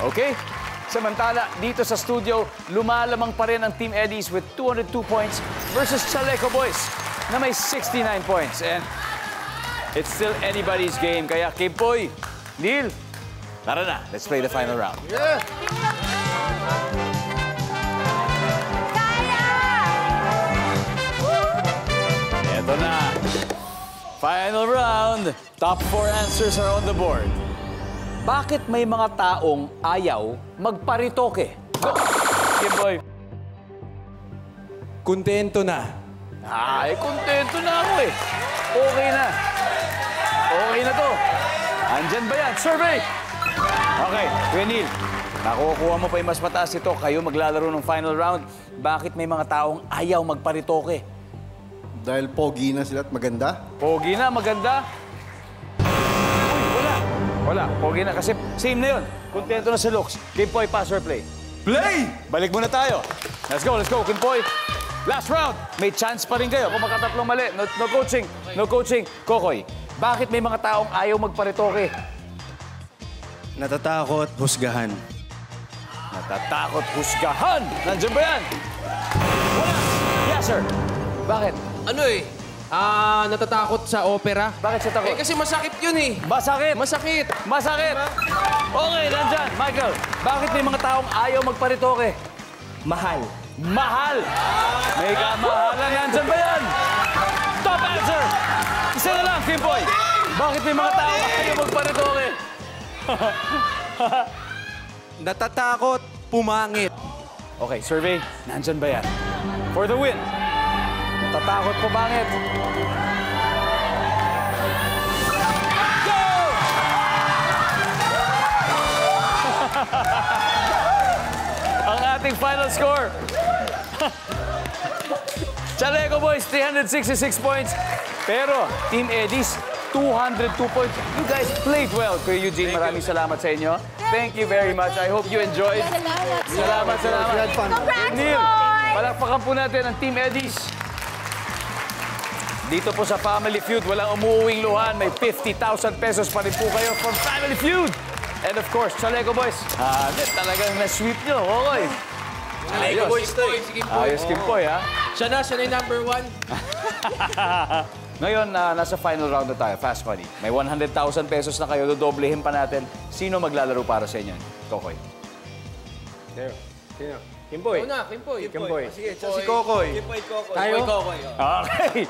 Okay? Samantala, dito sa studio, lumalamang pa rin ang Team Eddies with 202 points versus Chaleco Boys na may 69 points. And it's still anybody's game. Kaya Kimpoy, Neil, tara na. Let's play the final round. Yeah! Ito na. Final round. Top 4 answers are on the board. Bakit may mga taong ayaw magparitoke? Go! Kimboy. Kontento na. Ay, kontento na ako eh. Okay na. Okay na to. Andyan ba yan? Survey! Okay, Kuya Neil. Nakukuha mo pa yung mas mataas ito. Kayo maglalaro ng final round. Bakit may mga taong ayaw magparitoke? Dahil pogi na sila at maganda. Pogi na, maganda. Wala, pogi na kasi same na yun. Kontento na sa looks. Kimpoy, pass or play? Play! Balik muna tayo. Let's go, Kimpoy. Last round. May chance pa rin kayo kung makatatlong mali. No coaching, no coaching. Kokoy, bakit may mga taong ayaw magparitoke? Natatakot, husgahan. Natatakot, husgahan. Nandiyan ba yan? Wala. Yes, sir. Bakit? Ano eh? Natatakot sa opera. Bakit siya takot? Eh, kasi masakit yun eh. Masakit. Masakit. Masakit. Okay, nandyan. Michael, bakit may mga taong ayaw magparitoke? Mahal. Mahal. May kamahalan. Nandyan ba yan? Top answer. Isa na lang, Kimpoy. Bakit may mga taong ayaw magparitoke? Natatakot, pumangit. Okay, survey. Nandyan ba yan? For the win. Natatakot po bangit. Go! Ang ating final score. Chaleco Boys, 366 points. Pero Team Eddies, 202 points. You guys played well. Kuya Eugene, maraming salamat sa inyo. Thank you very much. I hope you enjoyed. Salamat. We had fun. Neil, palakpakan po natin ang Team Eddies. Dito po sa Family Feud, walang umuuwing luhan. May 50,000 pesos pa rin po kayo from Family Feud. And of course, Chaleco Boys. Talagang na-sweep nyo. Okay. Chaleco Boys to eh. Ayos, Kimpoy, ha? Siya na yung number 1. Ngayon, nasa final round na tayo, Fast Money. May 100,000 pesos na kayo, dodoblehin pa natin. Sino maglalaro para sa inyo? Kokoy. Sino? Kimboy. Una, Kimpoy. Kimboy. Sige, si Kokoy. Tayo? Okay.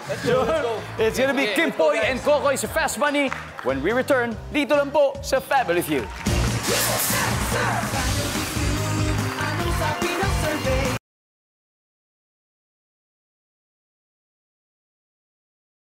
It's gonna be Kimpoy and Kokoy sa Fast Money. When we return, dito lang po sa Family Feud.